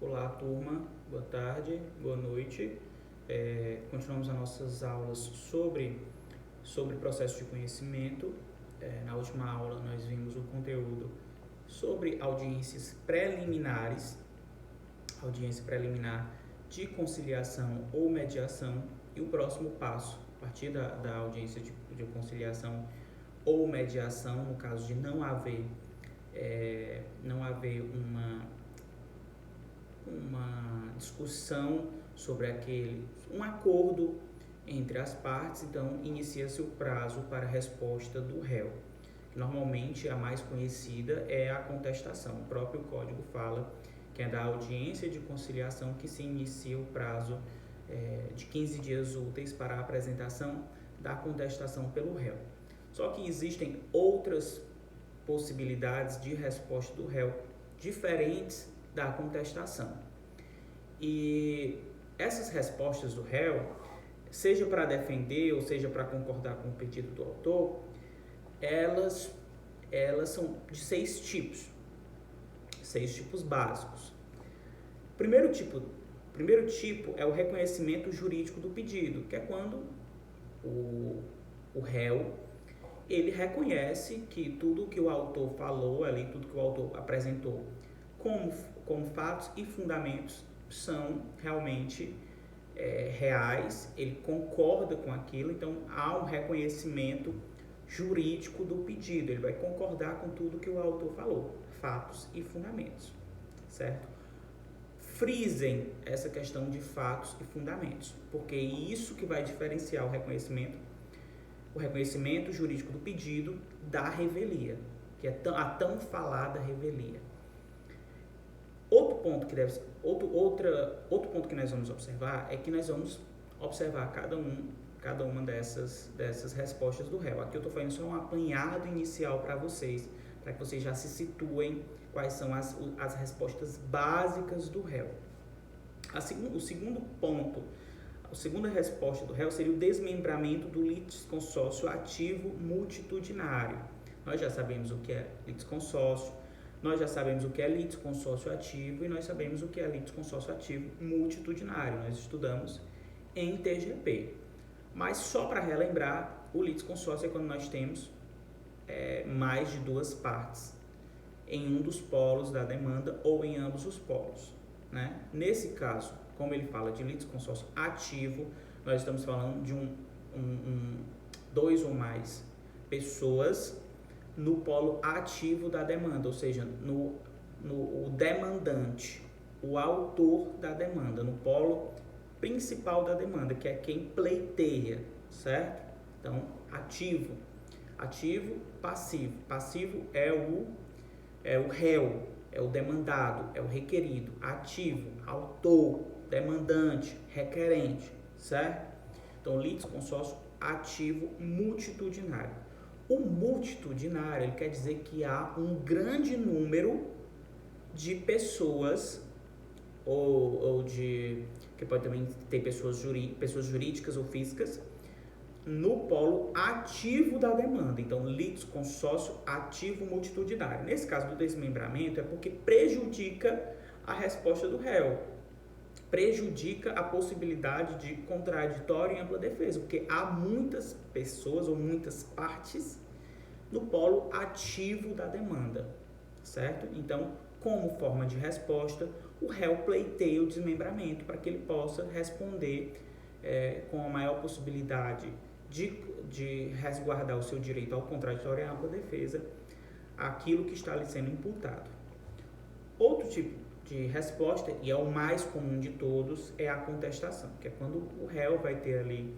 Olá, turma. Boa tarde, boa noite. Continuamos as nossas aulas sobre processo de conhecimento. Na última aula, nós vimos o conteúdo sobre audiência preliminar de conciliação ou mediação. E o próximo passo, a partir da audiência de conciliação ou mediação, no caso de não haver uma discussão sobre um acordo entre as partes, então inicia-se o prazo para a resposta do réu. Normalmente a mais conhecida é a contestação. O próprio código fala que é da audiência de conciliação que se inicia o prazo de 15 dias úteis para a apresentação da contestação pelo réu. Só que existem outras possibilidades de resposta do réu diferentes da contestação. E essas respostas do réu, seja para defender ou seja para concordar com o pedido do autor, elas são de 6 tipos básicos. O primeiro tipo é o reconhecimento jurídico do pedido, que é quando o réu ele reconhece que tudo que o autor falou ali, tudo que o autor apresentou como fatos e fundamentos são realmente reais, ele concorda com aquilo, então há um reconhecimento jurídico do pedido, ele vai concordar com tudo que o autor falou, fatos e fundamentos, certo? Frisem essa questão de fatos e fundamentos, porque é isso que vai diferenciar o reconhecimento jurídico do pedido da revelia, que é a tão falada revelia. Outro ponto que nós vamos observar é que nós vamos observar cada uma dessas respostas do réu. Aqui eu estou fazendo só um apanhado inicial para vocês, para que vocês já se situem quais são as respostas básicas do réu. A segunda resposta do réu seria o desmembramento do litisconsórcio ativo multitudinário. Nós já sabemos o que é litisconsórcio, nós já sabemos o que é litisconsórcio ativo e nós sabemos o que é litisconsórcio ativo multitudinário. Nós estudamos em TGP. Mas só para relembrar, o litisconsórcio é quando nós temos mais de duas partes em um dos polos da demanda ou em ambos os polos, né? Nesse caso, como ele fala de litisconsórcio ativo, nós estamos falando de dois ou mais pessoas no polo ativo da demanda, ou seja, o demandante, o autor da demanda, no polo principal da demanda, que é quem pleiteia, certo? Então, ativo, passivo. Passivo é o réu, é o demandado, é o requerido. Ativo, autor, demandante, requerente, certo? Então, litisconsórcio ativo multitudinário. O multitudinário, ele quer dizer que há um grande número de pessoas, que pode também ter pessoas jurídicas ou físicas, no polo ativo da demanda. Então, litisconsórcio ativo multitudinário. Nesse caso do desmembramento, é porque prejudica a resposta do réu, prejudica a possibilidade de contraditório em ampla defesa, porque há muitas pessoas ou muitas partes no polo ativo da demanda, certo? Então, como forma de resposta, o réu pleiteia o desmembramento para que ele possa responder com a maior possibilidade de resguardar o seu direito ao contraditório em ampla defesa aquilo que está lhe sendo imputado. Outro tipo de resposta, e é o mais comum de todos, é a contestação, que é quando o réu vai ter ali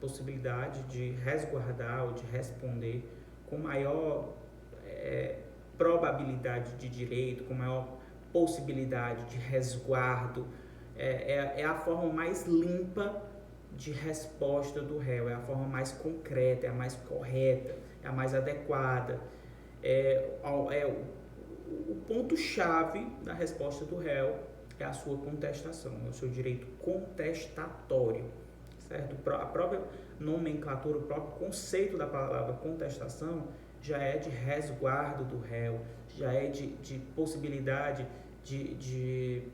possibilidade de resguardar ou de responder com maior probabilidade de direito, com maior possibilidade de resguardo. É a forma mais limpa de resposta do réu, é a forma mais concreta, é a mais correta, é a mais adequada. O ponto-chave da resposta do réu é a sua contestação, é o seu direito contestatório, certo? A própria nomenclatura, o próprio conceito da palavra contestação já é de resguardo do réu, já é de possibilidade de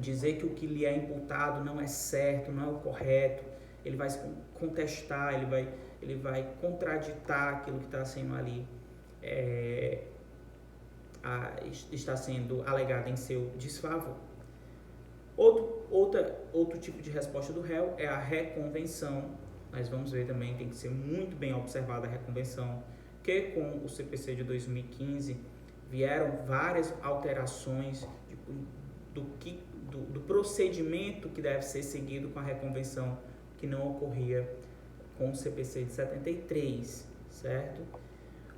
dizer que o que lhe é imputado não é certo, não é o correto, ele vai contestar, ele vai contraditar aquilo que está sendo ali, está sendo alegado em seu desfavor. Outro tipo de resposta do réu é a reconvenção. Nós vamos ver também, tem que ser muito bem observada a reconvenção, que com o CPC de 2015 vieram várias alterações do procedimento que deve ser seguido com a reconvenção, que não ocorria com o CPC de 73, certo?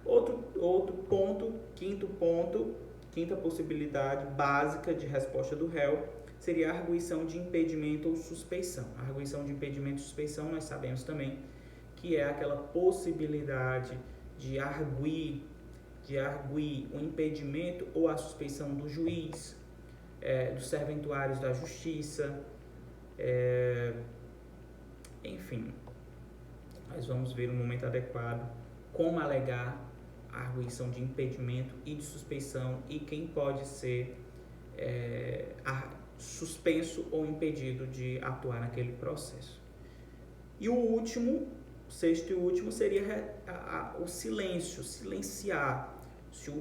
Outro ponto, quinta possibilidade básica de resposta do réu seria a arguição de impedimento ou suspeição. A arguição de impedimento ou suspeição nós sabemos também que é aquela possibilidade de arguir o impedimento ou a suspeição do juiz, dos serventuários da justiça, enfim, nós vamos ver no momento adequado como alegar a arguição de impedimento e de suspeição e quem pode ser suspenso ou impedido de atuar naquele processo. E o sexto e último seria o silêncio, silenciar.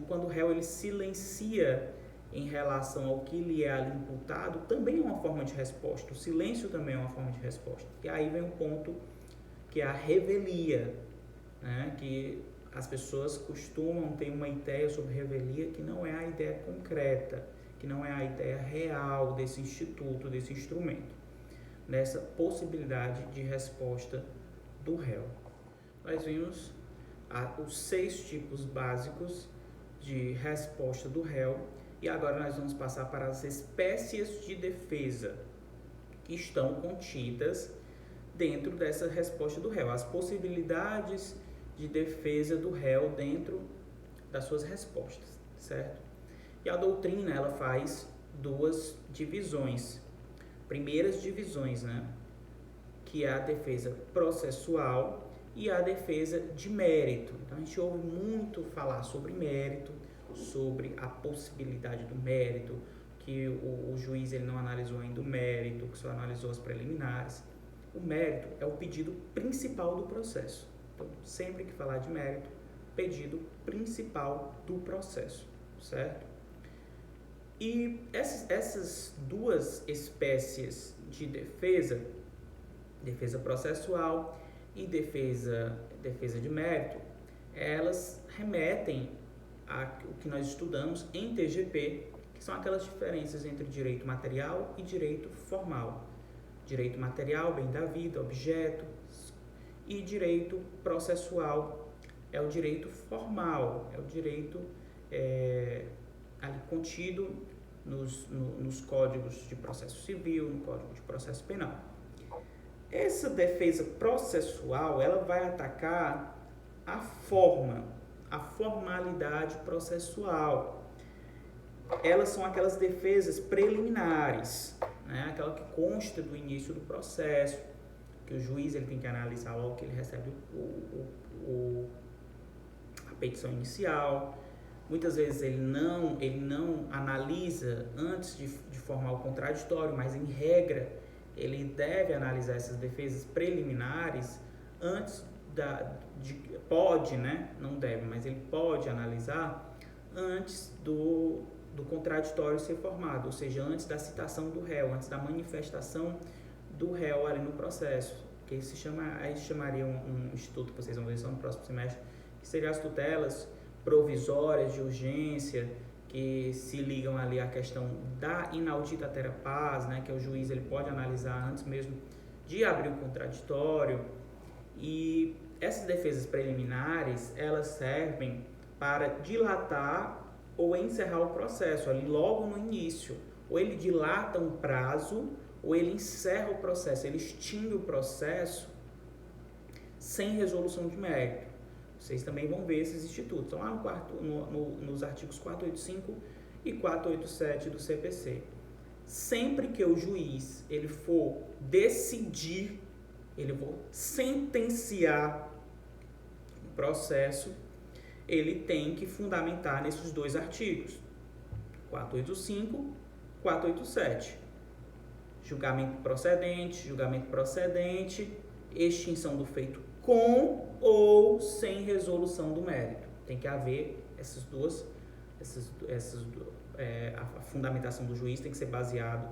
Quando o réu ele silencia em relação ao que lhe é ali imputado, também é uma forma de resposta. O silêncio também é uma forma de resposta. E aí vem um ponto que é a revelia, né? Que as pessoas costumam ter uma ideia sobre revelia que não é a ideia concreta, que não é a ideia real desse instituto, desse instrumento, nessa possibilidade de resposta do réu. Nós vimos os 6 tipos básicos de resposta do réu e agora nós vamos passar para as espécies de defesa que estão contidas dentro dessa resposta do réu, as possibilidades de defesa do réu dentro das suas respostas, certo? E a doutrina, ela faz 2 divisões, primeiras divisões, né? Que é a defesa processual e a defesa de mérito. Então, a gente ouve muito falar sobre mérito, sobre a possibilidade do mérito, que o juiz ele não analisou ainda o mérito, que só analisou as preliminares. O mérito é o pedido principal do processo. Então, sempre que falar de mérito, pedido principal do processo, certo? E essas 2 espécies de defesa processual e defesa de mérito, elas remetem ao que nós estudamos em TGP, que são aquelas diferenças entre direito material e direito formal. Direito material, bem da vida, objeto, e direito processual é o direito formal, é o direito ali contido nos códigos de processo civil, no código de processo penal. Essa defesa processual, ela vai atacar a formalidade processual. Elas são aquelas defesas preliminares, né? Aquela que consta do início do processo, que o juiz ele tem que analisar logo que ele recebe a petição inicial. Muitas vezes ele não analisa antes de formar o contraditório, mas em regra ele deve analisar essas defesas preliminares antes pode, né? Não deve, mas ele pode analisar antes do contraditório ser formado, ou seja, antes da citação do réu, antes da manifestação do réu ali no processo, que aí chamaria um instituto que vocês vão ver só no próximo semestre, que seriam as tutelas provisórias de urgência, que se ligam ali à questão da inaudita terra paz, né, que o juiz ele pode analisar antes mesmo de abrir o contraditório. E essas defesas preliminares, elas servem para dilatar ou encerrar o processo ali logo no início. Ou ele dilata um prazo, ou ele encerra o processo, ele extingue o processo sem resolução de mérito. Vocês também vão ver esses institutos. Estão lá nos artigos 485 e 487 do CPC. Sempre que o juiz ele for decidir, ele for sentenciar o processo, ele tem que fundamentar nesses 2 artigos, 485 e 487. julgamento procedente, extinção do feito com ou sem resolução do mérito. Tem que haver a fundamentação do juiz tem que ser baseado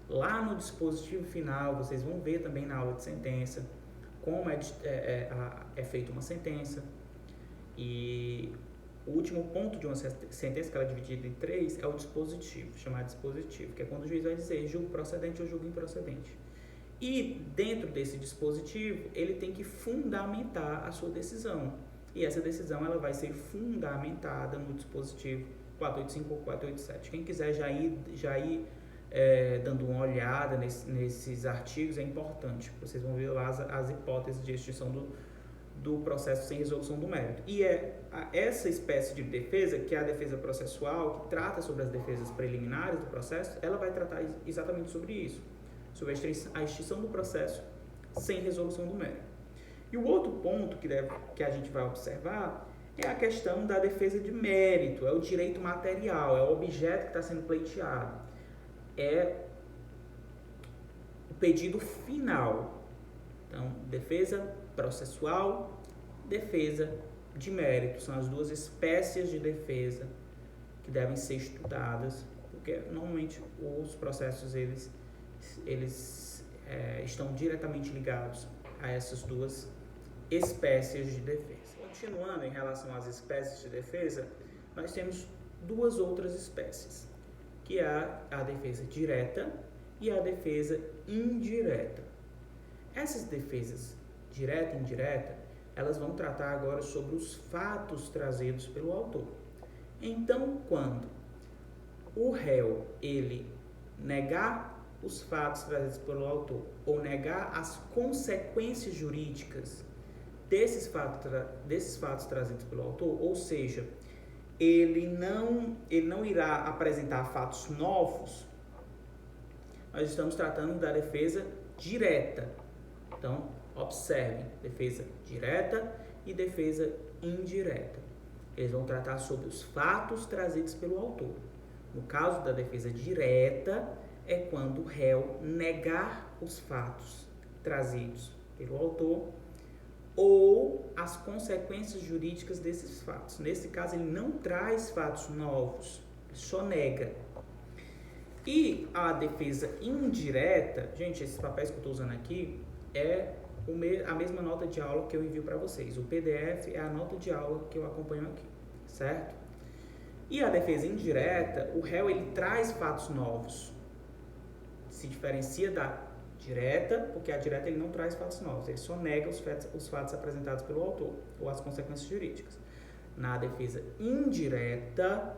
lá no dispositivo final. Vocês vão ver também na aula de sentença como é feita uma sentença. E o último ponto de uma sentença, que ela é dividida em 3, é o dispositivo, chamado dispositivo, que é quando o juiz vai dizer julgo procedente ou julgo improcedente. E dentro desse dispositivo, ele tem que fundamentar a sua decisão. E essa decisão ela vai ser fundamentada no dispositivo 485 ou 487. Quem quiser já ir dando uma olhada nesses artigos, é importante. Vocês vão ver lá as hipóteses de extinção do processo sem resolução do mérito. E essa espécie de defesa, que é a defesa processual, que trata sobre as defesas preliminares do processo, ela vai tratar exatamente sobre isso, sobre a extinção do processo sem resolução do mérito. E o outro ponto que a gente vai observar é a questão da defesa de mérito, é o direito material, é o objeto que está sendo pleiteado, é o pedido final. Então, defesa processual, defesa de mérito, são as duas espécies de defesa que devem ser estudadas, porque normalmente os processos eles estão diretamente ligados a essas duas espécies de defesa. Continuando em relação às espécies de defesa, nós temos duas outras espécies, que é a defesa direta e a defesa indireta. Essas defesas direta e indireta, elas vão tratar agora sobre os fatos trazidos pelo autor. Então, quando o réu ele negar os fatos trazidos pelo autor ou negar as consequências jurídicas desses fatos trazidos pelo autor, ou seja, ele não irá apresentar fatos novos, nós estamos tratando da defesa direta. Então, observem, defesa direta e defesa indireta. Eles vão tratar sobre os fatos trazidos pelo autor. No caso da defesa direta, é quando o réu negar os fatos trazidos pelo autor ou as consequências jurídicas desses fatos. Nesse caso, ele não traz fatos novos, só nega. E a defesa indireta, gente, esses papéis que eu estou usando aqui é a mesma nota de aula que eu envio para vocês. O PDF é a nota de aula que eu acompanho aqui, certo? E a defesa indireta, o réu ele traz fatos novos. Se diferencia da direta, porque a direta ele não traz fatos novos, ele só nega os fatos apresentados pelo autor ou as consequências jurídicas. Na defesa indireta,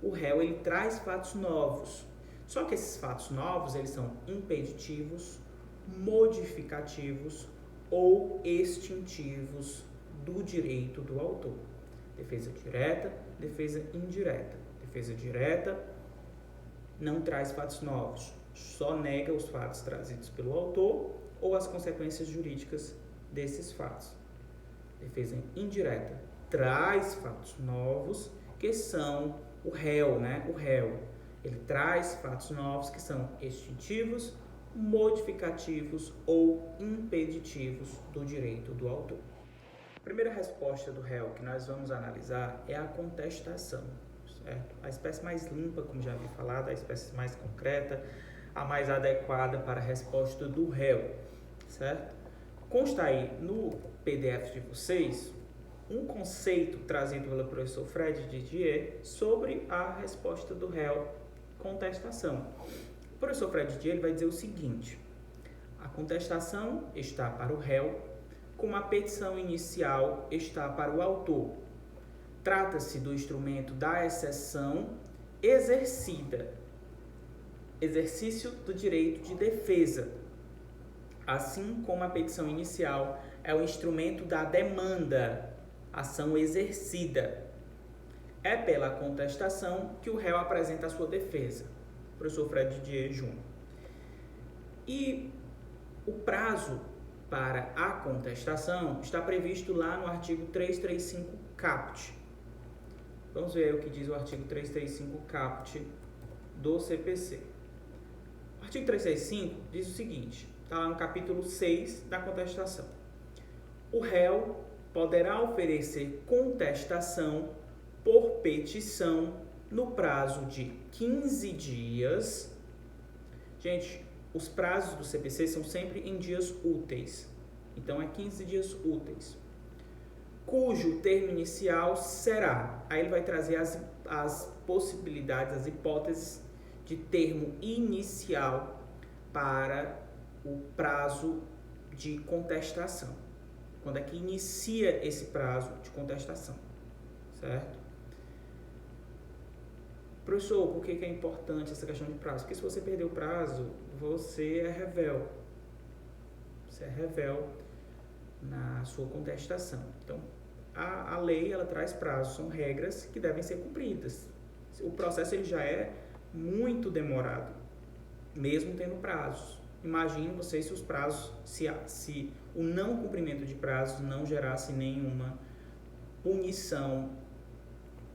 o réu ele traz fatos novos. Só que esses fatos novos, eles são impeditivos, modificativos ou extintivos do direito do autor. Defesa direta, defesa indireta. Defesa direta não traz fatos novos, só nega os fatos trazidos pelo autor ou as consequências jurídicas desses fatos. Defesa indireta traz fatos novos, que são o réu, né? O réu, ele traz fatos novos que são extintivos, modificativos ou impeditivos do direito do autor. A primeira resposta do réu que nós vamos analisar é a contestação, certo? A espécie mais limpa, como já havia falado, a espécie mais concreta, a mais adequada para a resposta do réu, certo? Consta aí no PDF de vocês um conceito trazido pelo professor Fred Didier sobre a resposta do réu, contestação. O professor Fred Didier ele vai dizer o seguinte: a contestação está para o réu, como a petição inicial está para o autor. Trata-se do instrumento da exceção exercida, exercício do direito de defesa, assim como a petição inicial é o instrumento da demanda, ação exercida. É pela contestação que o réu apresenta a sua defesa. Professor Fred Didier Júnior. E o prazo para a contestação está previsto lá no artigo 335 caput. Vamos ver o que diz o artigo 335 caput do CPC. O artigo 365 diz o seguinte, está lá no capítulo 6 da contestação. O réu poderá oferecer contestação por petição no prazo de 15 dias. Gente, os prazos do CPC são sempre em dias úteis. Então, é 15 dias úteis. Cujo termo inicial será... Aí ele vai trazer as possibilidades, as hipóteses de termo inicial para o prazo de contestação. Quando é que inicia esse prazo de contestação, certo? Professor, por que é importante essa questão de prazo? Porque se você perder o prazo, você é rével. Você é rével na sua contestação. Então, a lei, ela traz prazos, são regras que devem ser cumpridas. O processo ele já é muito demorado, mesmo tendo prazos. Imagine vocês se os prazos, se o não cumprimento de prazos não gerasse nenhuma punição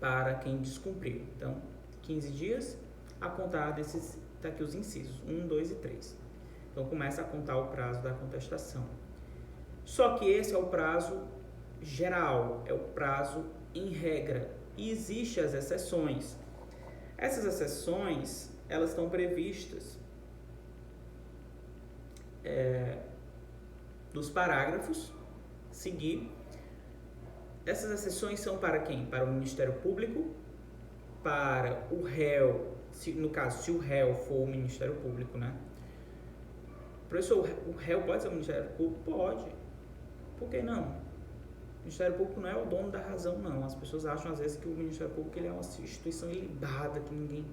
para quem descumpriu. Então, 15 dias a contar desses, tá aqui os incisos, 1, 2 e 3. Então, começa a contar o prazo da contestação. Só que esse é o prazo geral, é o prazo em regra. E existem as exceções. Essas exceções, elas estão previstas dos parágrafos seguir. Essas exceções são para quem? Para o Ministério Público, para o réu, no caso, se o réu for o Ministério Público, né? Professor, o réu pode ser o Ministério Público? Pode. Por que não? O Ministério Público não é o dono da razão, não. As pessoas acham, às vezes, que o Ministério Público ele é uma instituição ilibada, que ninguém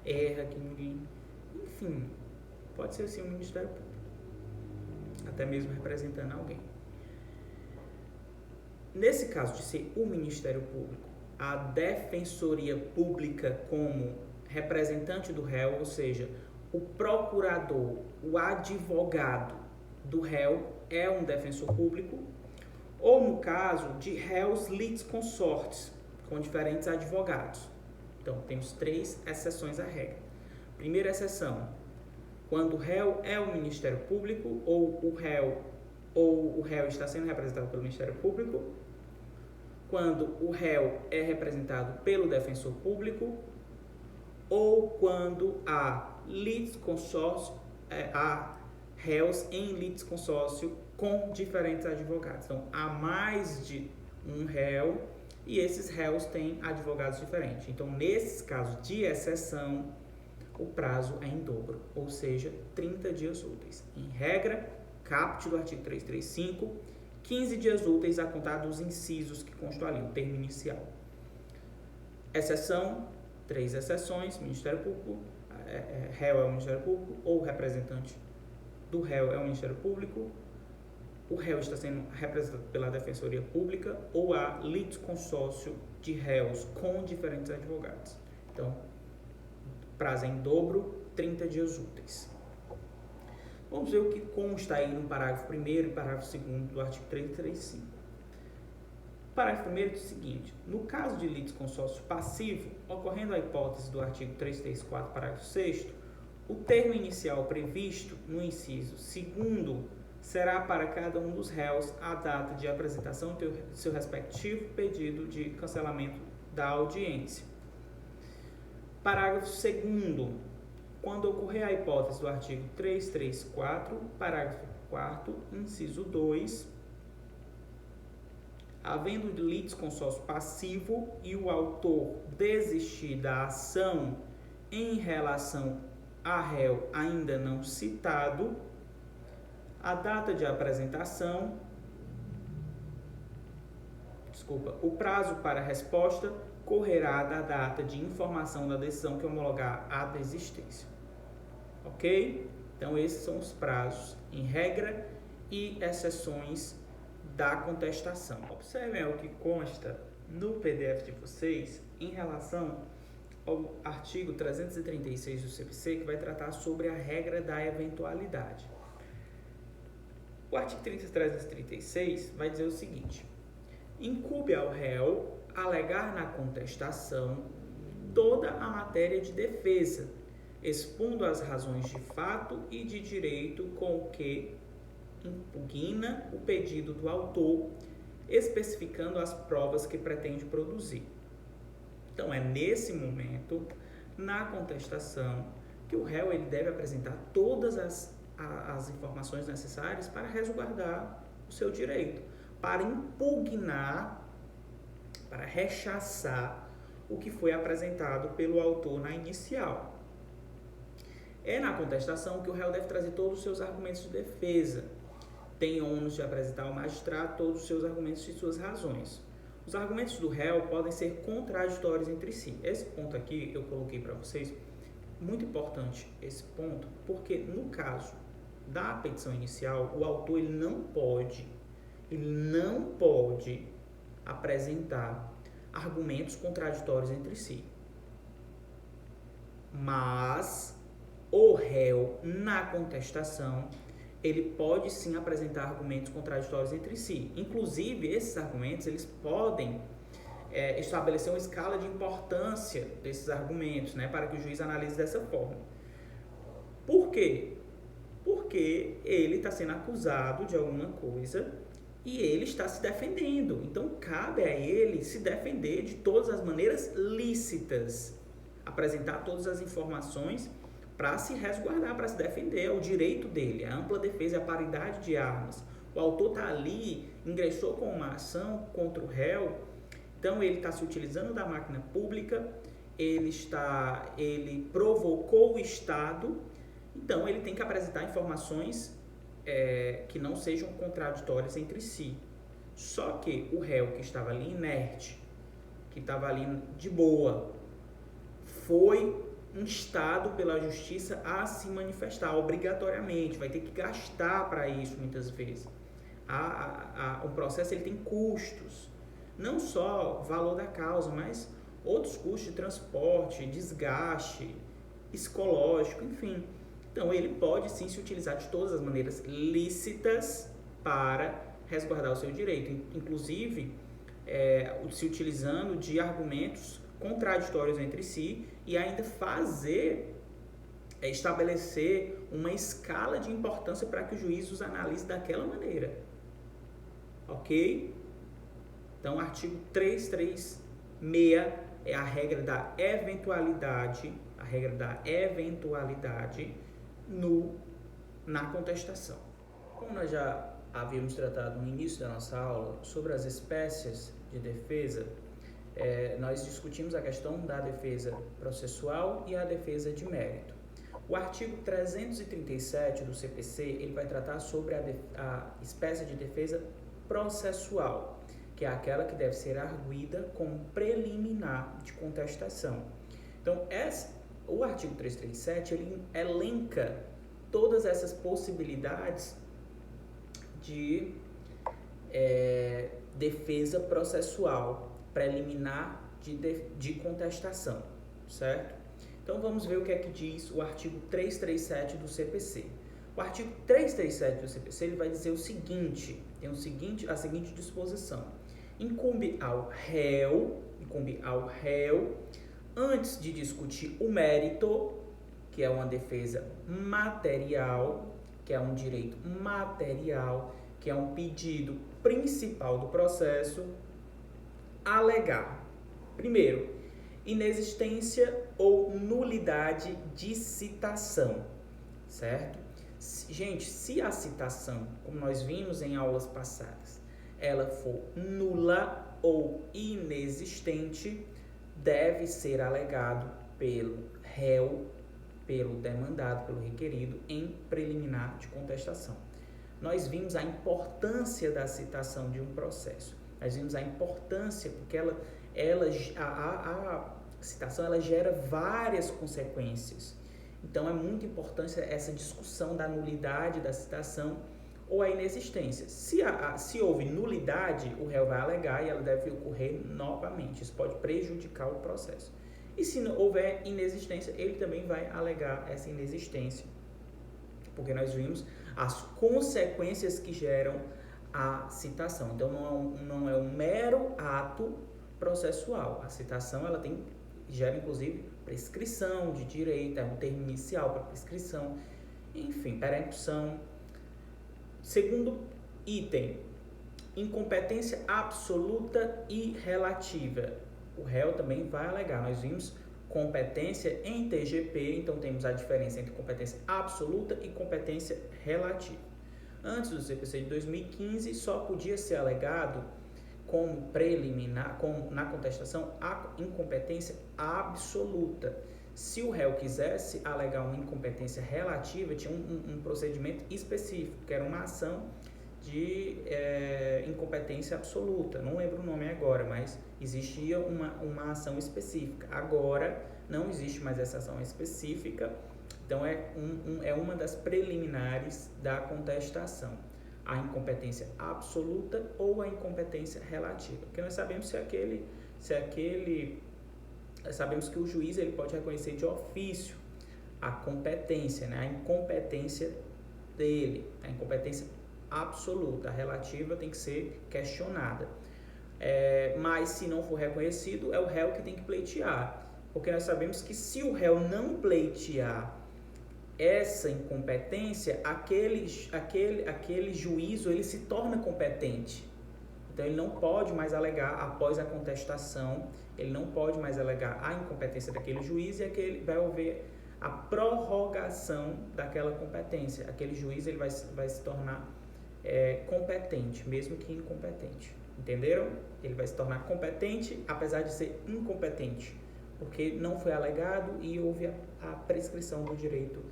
erra, que ninguém... Enfim, pode ser sim o Ministério Público. Até mesmo representando alguém. Nesse caso de ser o Ministério Público, a Defensoria Pública como representante do réu, ou seja, o procurador, o advogado do réu é um defensor público, ou no caso de réus litisconsortes, com diferentes advogados. Então, temos 3 exceções à regra. Primeira exceção, quando o réu é o Ministério Público, ou o réu está sendo representado pelo Ministério Público, quando o réu é representado pelo defensor público, ou quando há litisconsórcio, há réus em litisconsórcio com diferentes advogados. Então, há mais de um réu e esses réus têm advogados diferentes. Então, nesses casos de exceção, o prazo é em dobro, ou seja, 30 dias úteis. Em regra, caput do artigo 335, 15 dias úteis a contar dos incisos que constam ali, o termo inicial. Exceção, 3 exceções, Ministério Público, réu é o Ministério Público, ou representante do réu é o Ministério Público, o réu está sendo representado pela Defensoria Pública, ou há litisconsórcio de réus com diferentes advogados. Então, prazo em dobro, 30 dias úteis. Vamos ver o que consta aí no parágrafo 1º e parágrafo 2º do artigo 335. O parágrafo 1º diz o seguinte: no caso de litisconsórcio passivo, ocorrendo a hipótese do artigo 334, parágrafo 6º, o termo inicial previsto no inciso 2º será para cada um dos réus a data de apresentação do seu respectivo pedido de cancelamento da audiência. Parágrafo 2º. Quando ocorrer a hipótese do artigo 334, parágrafo 4º, inciso 2, havendo litisconsórcio passivo e o autor desistir da ação em relação a réu ainda não citado, a data de apresentação, o prazo para resposta correrá da data de informação da decisão que homologar a desistência. Ok? Então, esses são os prazos em regra e exceções da contestação. Observem o que consta no PDF de vocês em relação ao artigo 336 do CPC, que vai tratar sobre a regra da eventualidade. O artigo 336 vai dizer o seguinte: incumbe ao réu alegar na contestação toda a matéria de defesa, expondo as razões de fato e de direito com que impugna o pedido do autor, especificando as provas que pretende produzir. Então, é nesse momento, na contestação, que o réu ele deve apresentar todas as informações necessárias para resguardar o seu direito, para impugnar, para rechaçar o que foi apresentado pelo autor na inicial. É na contestação que o réu deve trazer todos os seus argumentos de defesa. Tem ônus de apresentar ao magistrado todos os seus argumentos e suas razões. Os argumentos do réu podem ser contraditórios entre si. Esse ponto aqui eu coloquei para vocês, muito importante esse ponto, porque no caso da petição inicial, o autor ele não pode apresentar argumentos contraditórios entre si. Mas o réu, na contestação, ele pode sim apresentar argumentos contraditórios entre si. Inclusive, esses argumentos eles podem estabelecer uma escala de importância desses argumentos, né, para que o juiz analise dessa forma. Por quê? Porque ele está sendo acusado de alguma coisa e ele está se defendendo. Então, cabe a ele se defender de todas as maneiras lícitas, apresentar todas as informações para se resguardar, para se defender. É o direito dele, a ampla defesa, a paridade de armas. O autor está ali, ingressou com uma ação contra o réu, então ele está se utilizando da máquina pública, ele provocou o Estado, então ele tem que apresentar informações que não sejam contraditórias entre si. Só que o réu que estava ali inerte, que estava ali de boa, foi instado pela justiça a se manifestar obrigatoriamente, vai ter que gastar para isso muitas vezes. O processo ele tem custos, não só valor da causa, mas outros custos de transporte, desgaste psicológico, enfim. Então, ele pode sim se utilizar de todas as maneiras lícitas para resguardar o seu direito, inclusive se utilizando de argumentos contraditórios entre si e ainda estabelecer uma escala de importância para que o juiz os analise daquela maneira. Ok? Então, o artigo 336 é a regra da eventualidade, na contestação. Como nós já havíamos tratado no início da nossa aula sobre as espécies de defesa, nós discutimos a questão da defesa processual e a defesa de mérito. O artigo 337 do CPC ele vai tratar sobre a espécie de defesa processual, que é aquela que deve ser arguida como preliminar de contestação. Então, o artigo 337 ele elenca todas essas possibilidades de defesa processual preliminar de contestação, certo? Então, vamos ver o que é que diz o artigo 337 do CPC. O artigo 337 do CPC ele vai dizer o seguinte, a seguinte disposição: incumbe ao réu, antes de discutir o mérito, que é uma defesa material, que é um direito material, que é um pedido principal do processo, alegar, primeiro, inexistência ou nulidade de citação, certo? Gente, se a citação, como nós vimos em aulas passadas, ela for nula ou inexistente, deve ser alegado pelo réu, pelo demandado, pelo requerido, em preliminar de contestação. Nós vimos a importância da citação de um processo. Nós vimos a importância porque a citação ela gera várias consequências. Então, é muito importante essa discussão da nulidade da citação ou a inexistência. Se houve nulidade, o réu vai alegar e ela deve ocorrer novamente. Isso pode prejudicar o processo. E se não houver inexistência, ele também vai alegar essa inexistência, porque nós vimos as consequências que geram a citação. Então, não é um mero ato processual. A citação ela gera, inclusive, prescrição de direito, é um termo inicial para prescrição, enfim, perempção. Segundo item, incompetência absoluta e relativa. O réu também vai alegar. Nós vimos competência em TGP, então temos a diferença entre competência absoluta e competência relativa. Antes do CPC de 2015, só podia ser alegado como preliminar, como na contestação, a incompetência absoluta. Se o réu quisesse alegar uma incompetência relativa, tinha um procedimento específico, que era uma ação de incompetência absoluta. Não lembro o nome agora, mas existia uma ação específica. Agora não existe mais essa ação específica, então é uma das preliminares da contestação, a incompetência absoluta ou a incompetência relativa. Porque nós sabemos sabemos que o juiz ele pode reconhecer de ofício a competência, né? A incompetência dele, a incompetência absoluta, a relativa tem que ser questionada. Mas se não for reconhecido, é o réu que tem que pleitear, porque nós sabemos que se o réu não pleitear essa incompetência, aquele juízo ele se torna competente. Então ele não pode mais alegar após a contestação, ele não pode mais alegar a incompetência daquele juiz e vai haver a prorrogação daquela competência. Aquele juiz ele vai se tornar competente, mesmo que incompetente. Entenderam? Ele vai se tornar competente, apesar de ser incompetente, porque não foi alegado e houve a prescrição do direito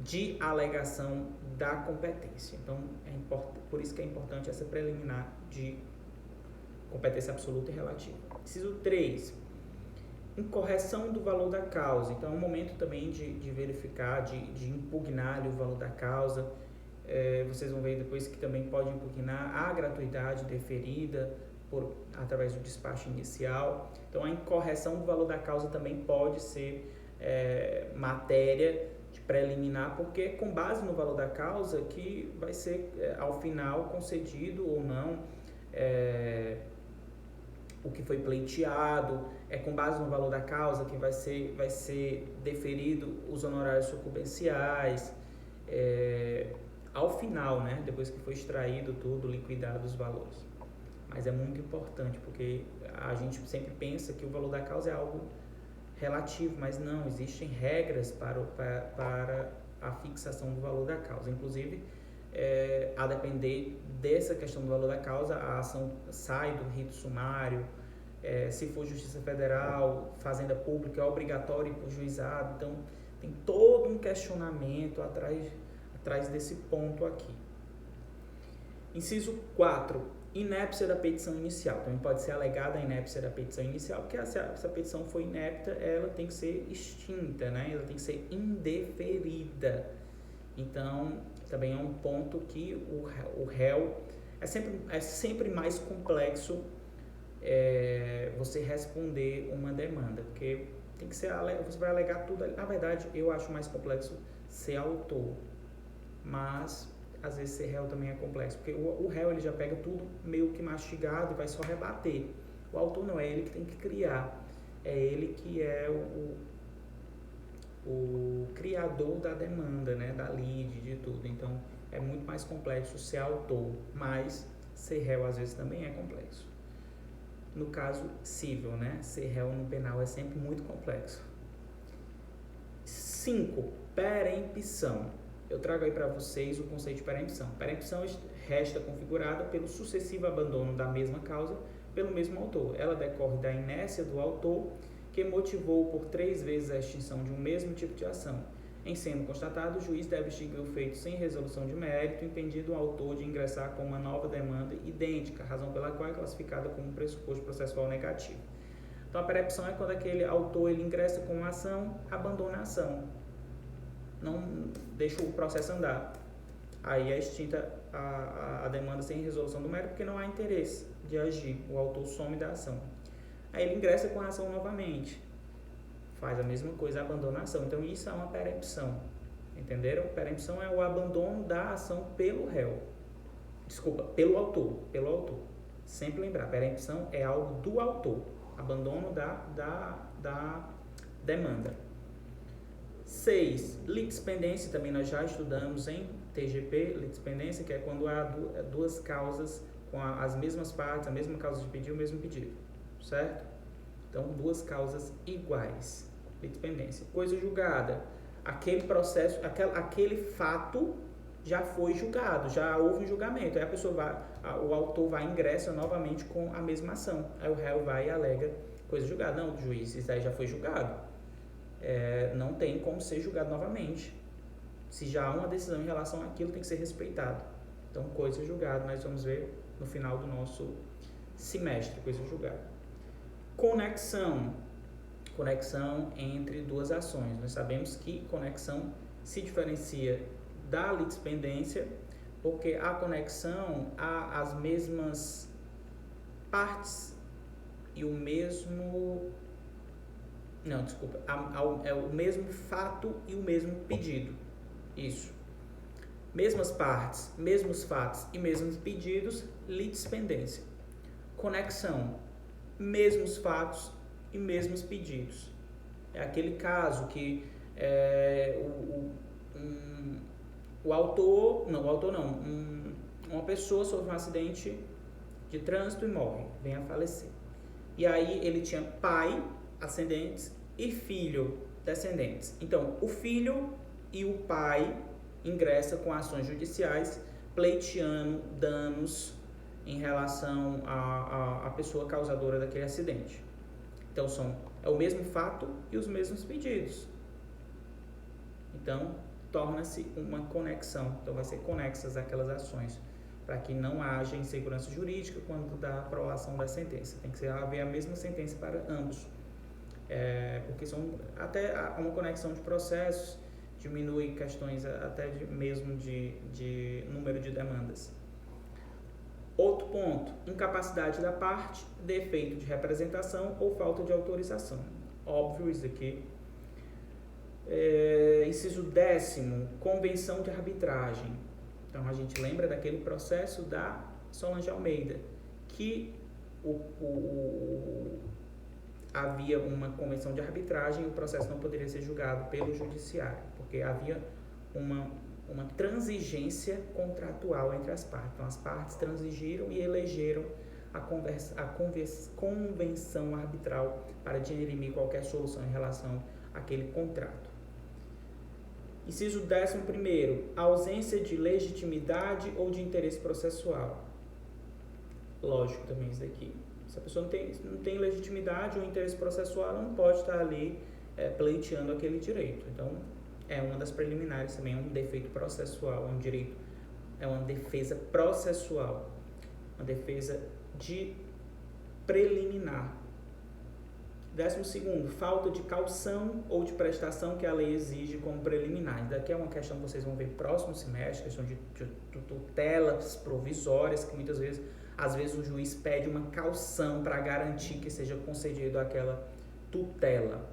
de alegação da competência. Então, por isso que é importante essa preliminar de competência absoluta e relativa. Inciso 3. Incorreção do valor da causa. Então, é um momento também de verificar, de impugnar o valor da causa. Vocês vão ver depois que também pode impugnar a gratuidade deferida através do despacho inicial. Então, a incorreção do valor da causa também pode ser matéria de preliminar, porque é com base no valor da causa que vai ser, ao final, concedido ou não o que foi pleiteado, é com base no valor da causa que vai ser deferido os honorários sucumbenciais, ao final, né, depois que foi extraído tudo, liquidado os valores. Mas é muito importante, porque a gente sempre pensa que o valor da causa é algo relativo, mas não, existem regras para a fixação do valor da causa. Inclusive, a depender dessa questão do valor da causa, a ação sai do rito sumário. Se for Justiça Federal, Fazenda Pública, é obrigatório ir para o juizado. Então, tem todo um questionamento atrás desse ponto aqui. Inciso 4. Inépcia da petição inicial. Também pode ser alegada a inépcia da petição inicial, porque se a petição for inépta, ela tem que ser extinta, né? Ela tem que ser indeferida. Então, também é um ponto que o réu... É sempre mais complexo você responder uma demanda, porque tem que ser, você vai alegar tudo. Na verdade, eu acho mais complexo ser autor, mas às vezes ser réu também é complexo, porque o réu ele já pega tudo meio que mastigado e vai só rebater. O autor não, é ele que tem que criar, é ele que é o criador da demanda, né, da lide, de tudo. Então é muito mais complexo ser autor, mas ser réu às vezes também é complexo. No caso civil, né, ser réu no penal é sempre muito complexo. 5. Perempção. Eu trago aí para vocês o conceito de perempção. Perempção resta configurada pelo sucessivo abandono da mesma causa pelo mesmo autor. Ela decorre da inércia do autor que motivou por 3 vezes a extinção de um mesmo tipo de ação. Em sendo constatado, o juiz deve extinguir o feito sem resolução de mérito, impedindo o autor de ingressar com uma nova demanda idêntica, razão pela qual é classificada como um pressuposto processual negativo. Então, a perempção é quando aquele autor ele ingressa com uma ação, abandona a ação, não deixa o processo andar. Aí é extinta a demanda sem resolução do mérito, porque não há interesse de agir, o autor some da ação. Aí ele ingressa com a ação novamente, faz a mesma coisa, abandona a ação. Então isso é uma perempção, entenderam? Perempção é o abandono da ação pelo réu, pelo autor. Sempre lembrar, perempção é algo do autor, abandono demanda. 6. Litispendência, também nós já estudamos em TGP, litispendência, que é quando há duas causas com as mesmas partes, a mesma causa de pedido, o mesmo pedido, certo? Então, duas causas iguais, litispendência. Coisa julgada, aquele processo, aquele fato já foi julgado, já houve um julgamento, aí o autor vai e ingressa novamente com a mesma ação, aí o réu vai e alega coisa julgada. Não, juiz, isso aí já foi julgado. Não tem como ser julgado novamente. Se já há uma decisão em relação àquilo, tem que ser respeitado. Então, coisa julgada, nós vamos ver no final do nosso semestre, coisa julgada. Conexão entre duas ações. Nós sabemos que conexão se diferencia da litispendência, porque a conexão há as mesmas partes e o mesmo... Não, desculpa. É o mesmo fato e o mesmo pedido. Isso. Mesmas partes, mesmos fatos e mesmos pedidos, litispendência. Conexão, mesmos fatos e mesmos pedidos. É aquele caso que uma pessoa sofre um acidente de trânsito e morre, vem a falecer. E aí ele tinha pai, ascendentes, e filho, descendentes. Então, o filho e o pai ingressam com ações judiciais pleiteando danos em relação à pessoa causadora daquele acidente. Então, é o mesmo fato e os mesmos pedidos. Então, torna-se uma conexão. Então, vai ser conexas aquelas ações, para que não haja insegurança jurídica quando da aprovação da sentença. Tem que haver a mesma sentença para ambos. Porque até uma conexão de processos diminui questões até mesmo de número de demandas. Outro ponto, incapacidade da parte, defeito de representação ou falta de autorização. Óbvio isso aqui. Inciso 10º, convenção de arbitragem. Então, a gente lembra daquele processo da Solange Almeida, que havia uma convenção de arbitragem e o processo não poderia ser julgado pelo judiciário, porque havia uma transigência contratual entre as partes. Então, as partes transigiram e elegeram a convenção arbitral para dirimir qualquer solução em relação àquele contrato. Inciso 11º, ausência de legitimidade ou de interesse processual. Lógico também isso daqui. Se a pessoa não tem legitimidade ou interesse processual, ela não pode estar ali pleiteando aquele direito. Então, é uma das preliminares também, é um defeito processual, é uma defesa processual, uma defesa de preliminar. 12º, falta de caução ou de prestação que a lei exige como preliminar. Daqui é uma questão que vocês vão ver próximo semestre, questão de tutelas provisórias, que muitas vezes, o juiz pede uma caução para garantir que seja concedido aquela tutela.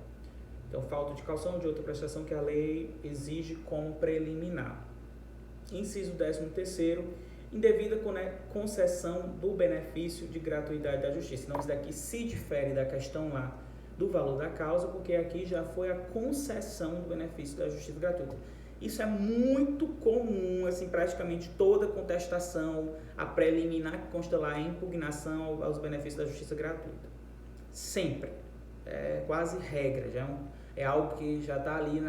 Então, falta de caução ou de outra prestação que a lei exige como preliminar. Inciso 13º, indevida concessão do benefício de gratuidade da justiça. Então, isso daqui se difere da questão lá do valor da causa, porque aqui já foi a concessão do benefício da justiça gratuita. Isso é muito comum, assim, praticamente toda contestação, a preliminar que consta lá é impugnação aos benefícios da justiça gratuita. Sempre. É quase regra, já é algo que já está ali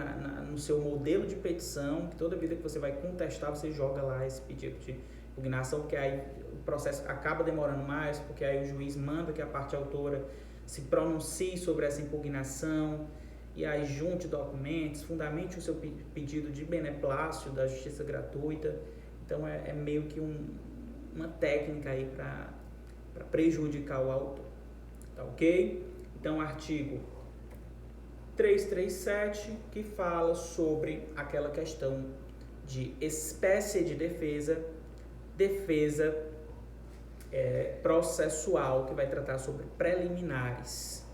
no seu modelo de petição, que toda vida que você vai contestar, você joga lá esse pedido de impugnação, porque aí o processo acaba demorando mais, porque aí o juiz manda que a parte autora se pronuncie sobre essa impugnação, e aí junte documentos, fundamente o seu pedido de beneplácito da justiça gratuita. Então, é meio que uma técnica aí para prejudicar o autor. Tá ok? Então, artigo 337, que fala sobre aquela questão de espécie de defesa processual, que vai tratar sobre preliminares.